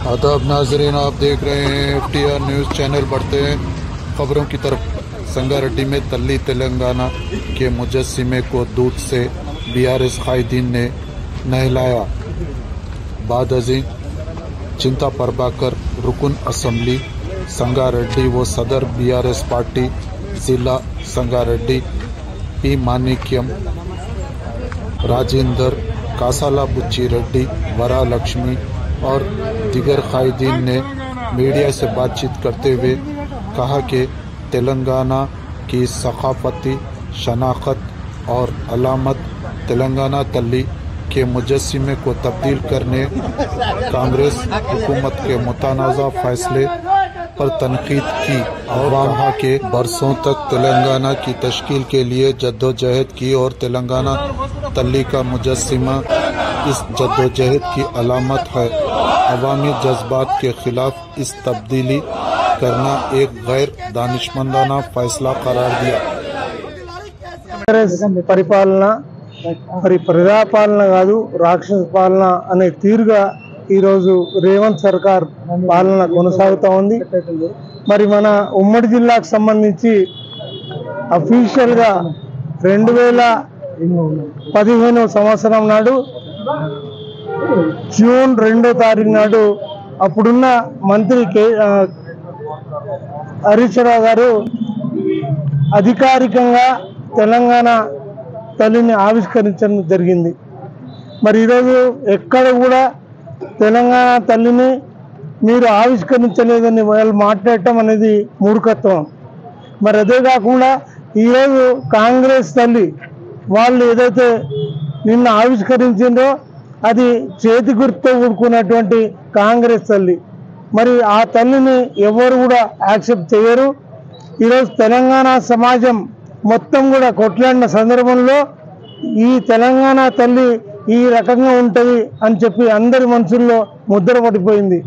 आदाब नाजरीन, आप देख रहे हैं FTR न्यूज़ चैनल। बढ़ते हैं खबरों की तरफ। संगारेड्डी में तल्ली तेलंगाना के मुजस्सिमे को दूध से BRS कायदीन ने नहलाया। बाद अजीम चिंता प्रभाकर रुकन असम्बली संगारेड्डी व सदर BRS पार्टी जिला संगारेड्डी P मानिक्यम राजेंदर कासाला बुच्ची रेड्डी वरा लक्ष्मी और दीगर कायदीन ने मीडिया से बातचीत करते हुए कहा कि तेलंगाना की सकाफती शनाख्त और अलामत तेलंगाना तल्ली के मुजस्सिमे को तब्दील करने कांग्रेस हुकूमत के मुतनाज़ा फैसले पर तनकीद की। अवाम के बरसों तक तेलंगाना की तश्कील के लिए जद्दोजहद की और तेलंगाना तल्ली का मुजस्सिमा इस जद्दोजहद की अलामत है। अवामी जज्बात के खिलाफ इस तब्दीली करना एक गैर दानिशमंदाना फैसला करार दिया। పరిపాలన మరి ప్రజాపాలన కాదు రాక్షస పాలన అనే తీరుగా ఈరోజు రేవంత్ సర్కార్ పాలన కొనసాగుతూ ఉంది। మరి మన ఉమ్మడి జిల్లాకు సంబంధించి అఫీషియల్గా 2015 సంవత్సరం నాడు జూన్ 2వ తారీఖు నాడు అప్పుడున్న మంత్రి హరీష్ రావు గారు అధికారికంగా తెలంగాణ తల్లిని ఆవిష్కరించడం జరిగింది। మరి ఈరోజు ఎక్కడ కూడా తెలంగాణ తల్లిని మీరు ఆవిష్కరించలేదని వాళ్ళు మాట్లాడటం అనేది మూర్ఖత్వం। మరి అదే కాకుండా ఈరోజు కాంగ్రెస్ తల్లి వాళ్ళు ఏదైతే నిన్న ఆవిష్కరించిందో అది చేతి గుర్తుతో కూడుకున్నటువంటి కాంగ్రెస్ తల్లి। మరి ఆ తల్లిని ఎవరు కూడా యాక్సెప్ట్ చేయరు। ఈరోజు తెలంగాణ సమాజం మొత్తం కూడా కొట్లాడిన సందర్భంలో ఈ తెలంగాణ తల్లి ఈ రకంగా ఉంటుంది అని చెప్పి అందరి మనసుల్లో ముద్ర పడిపోయింది।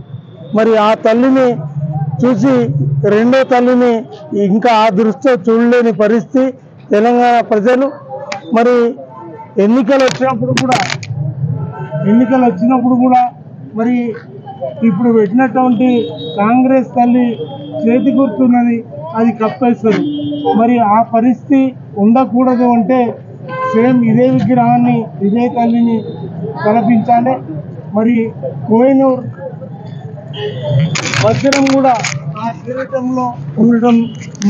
మరి ఆ తల్లిని చూసి రెండో తల్లిని ఇంకా ఆ దృష్టితో చూడలేని పరిస్థితి తెలంగాణ ప్రజలు। మరి ఎన్నికలు వచ్చినప్పుడు కూడా మరి ఇప్పుడు పెట్టినటువంటి కాంగ్రెస్ తల్లి చేతి గుర్తున్నది అది కప్పేస్తారు। మరి ఆ పరిస్థితి ఉండకూడదు అంటే సేమ్ ఇదే విగ్రహాన్ని ఇదే తల్లిని కల్పించాలి। మరి కోహినూర్ వజ్రం కూడా ఆ కిరీటంలో ఉండడం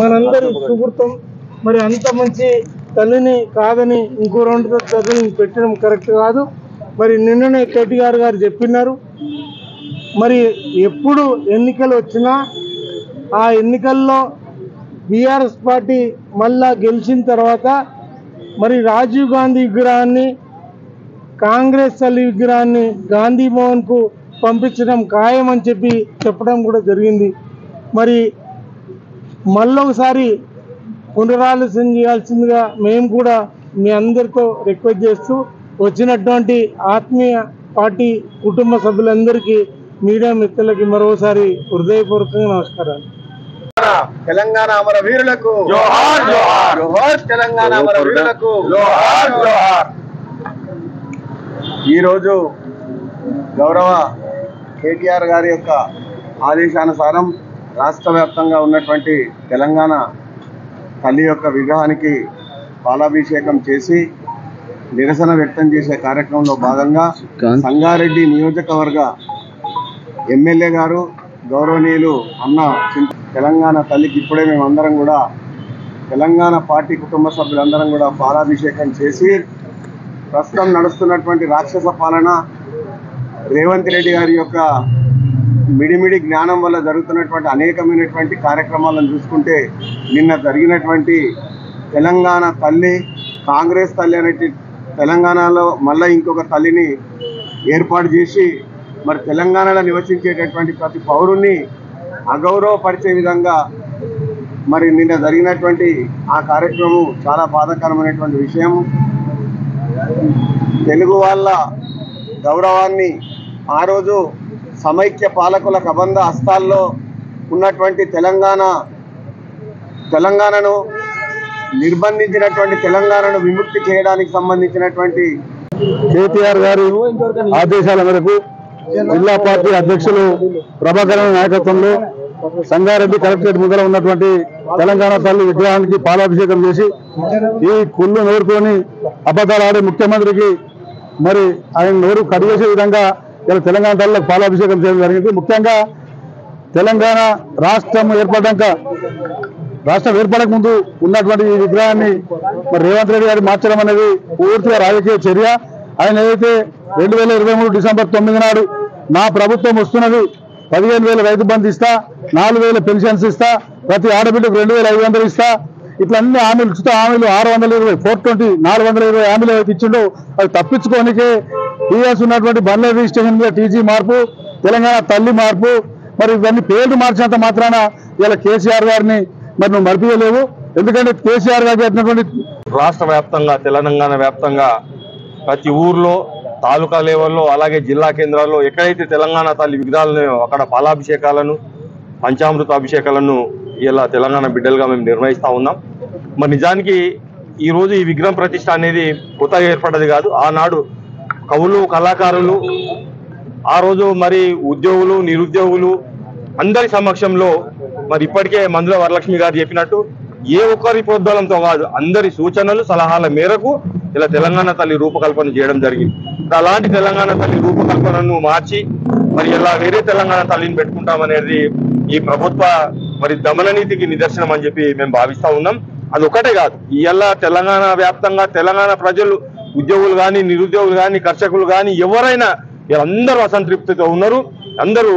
మనందరి సుకృతం। మరి అంత మంచి తల్లిని కాదని ఇంకో 2 తల్లిని పెట్టడం కరెక్ట్ కాదు। మరి నిన్ననే కేటీఆర్ గారు చెప్పినారు, మరి ఎప్పుడు ఎన్నికలు వచ్చినా ఆ ఎన్నికల్లో BRS పార్టీ మళ్ళా గెలిచిన తర్వాత మరి రాజీవ్ గాంధీ విగ్రహాన్ని కాంగ్రెస్ తల్లి విగ్రహాన్ని గాంధీ భవన్కు పంపించడం ఖాయమని చెప్పడం కూడా జరిగింది। మరి మళ్ళొకసారి పునరాలోచన చేయాల్సిందిగా మేము కూడా మీ అందరితో రిక్వెస్ట్ చేస్తూ వచ్చినటువంటి ఆత్మీయ పార్టీ కుటుంబ సభ్యులందరికీ మీడియా మిత్రులకి మరోసారి హృదయపూర్వకంగా నమస్కారాలు। తెలంగాణ అమర వీరులకు జోహార్ జోహార్ జోహార్, తెలంగాణ అమర వీరులకు జోహార్ జోహార్। ఈరోజు గౌరవ కేటీఆర్ గారి యొక్క ఆదేశానుసారం రాష్ట్ర వ్యాప్తంగా ఉన్నటువంటి తెలంగాణ తల్లి యొక్క విగ్రహానికి పాలాభిషేకం చేసి నిరసన వ్యక్తం చేసే కార్యక్రమంలో భాగంగా సంగారెడ్డి నియోజకవర్గ ఎమ్మెల్యే గారు గౌరవనీయులు అన్న తెలంగాణ తల్లికి ఇప్పుడే మేమందరం కూడా తెలంగాణ పార్టీ కుటుంబ సభ్యులందరం కూడా పాలాభిషేకం చేసి ప్రస్తుతం నడుస్తున్నటువంటి రాక్షస పాలన రేవంత్ రెడ్డి గారి యొక్క మిడిమిడి జ్ఞానం వల్ల జరుగుతున్నటువంటి అనేకమైనటువంటి కార్యక్రమాలను చూసుకుంటే నిన్న జరిగినటువంటి తెలంగాణ తల్లి కాంగ్రెస్ తల్లి అనేది తెలంగాణలో మళ్ళీ ఇంకొక తల్లిని ఏర్పాటు చేసి మరి తెలంగాణలో నివసించేటటువంటి ప్రతి పౌరుణ్ణి అగౌరవపరిచే విధంగా మరి నిన్న జరిగినటువంటి ఆ కార్యక్రమం చాలా బాధాకరమైనటువంటి విషయం। తెలుగు వాళ్ళ గౌరవాన్ని ఆ రోజు సమైక్య పాలకుల కబంధ హస్తాల్లో ఉన్నటువంటి తెలంగాణను నిర్బంధించినటువంటి తెలంగాణను విముక్తి చేయడానికి సంబంధించినటువంటి కేటీఆర్ గారి ఆదేశాల మేరకు జిల్లా పార్టీ అధ్యక్షులు ప్రభాకర్ నాయకత్వంలో సంగారెడ్డి కలెక్టరేట్ ముందర ఉన్నటువంటి తెలంగాణ తల్లి విగ్రహానికి పాలాభిషేకం చేసి ఈ కుళ్ళు నోరుకొని అబద్ధాలు ఆడే ముఖ్యమంత్రికి మరి ఆయన నోరు కడిగేసే విధంగా ఇలా తెలంగాణ తల్లికి పాలాభిషేకం చేయడం జరిగింది. ముఖ్యంగా తెలంగాణ రాష్ట్రం ఏర్పడక ముందు ఉన్నటువంటి ఈ విగ్రహాన్ని మరి రేవంత్ రెడ్డి గారు మార్చడం అనేది పూర్తిగా రాజకీయ చర్య. ఆయన ఏదైతే 2023 డిసెంబర్ 9 నాడు నా ప్రభుత్వం వస్తున్నది, 15,000 రైతు బంధు ఇస్తా, 4,000 పెన్షన్స్ ఇస్తా, ప్రతి ఆడబిడ్డకు 2,500 ఇస్తా, ఇట్లా అన్ని హామీలు ఉచిత హామీలు 620 420 420 హామీలు ఏవైతే ఇచ్చిండో అవి తప్పించుకోనికే టీఆర్ఎస్ ఉన్నటువంటి బండ్ల రిజిస్ట్రేషన్ మీద టీజీ మార్పు, తెలంగాణ తల్లి మార్పు, మరి ఇవన్నీ పేర్లు మార్చినంత మాత్రాన ఇలా కేసీఆర్ గారిని మరి నువ్వు మరిపియలేవు. ఎందుకంటే కేసీఆర్ గారు చెప్పినటువంటి రాష్ట్ర వ్యాప్తంగా తెలంగాణ వ్యాప్తంగా ప్రతి ఊర్లో తాలూకా లెవెల్లో అలాగే జిల్లా కేంద్రాల్లో ఎక్కడైతే తెలంగాణ తల్లి విగ్రహాలను అక్కడ పాలాభిషేకాలను పంచామృత అభిషేకాలను ఇలా తెలంగాణ బిడ్డలుగా మేము నిర్వహిస్తూ ఉన్నాం. మరి నిజానికి ఈరోజు ఈ విగ్రహం ప్రతిష్ట అనేది కొత్తగా ఏర్పడ్డది కాదు. ఆనాడు కవులు కళాకారులు ఆ రోజు మరి ఉద్యోగులు నిరుద్యోగులు అందరి సమక్షంలో మరి ఇప్పటికే మందుల వరలక్ష్మి గారు చెప్పినట్టు ఏ ఒక్కరి ప్రోద్బలంతో కాదు అందరి సూచనలు సలహాల మేరకు ఇలా తెలంగాణ తల్లి రూపకల్పన చేయడం జరిగింది. అలాంటి తెలంగాణ తల్లి రూపకల్పనను మార్చి మరి ఇలా వేరే తెలంగాణ తల్లిని పెట్టుకుంటామనేది ఈ ప్రభుత్వ మరి దమననీతికి నిదర్శనం అని చెప్పి మేము భావిస్తా ఉన్నాం. అది ఒకటే కాదు, ఇలా తెలంగాణ వ్యాప్తంగా తెలంగాణ ప్రజలు ఉద్యోగులు కానీ నిరుద్యోగులు కానీ కర్షకులు కానీ ఎవరైనా అందరూ అసంతృప్తితో ఉన్నారు. అందరూ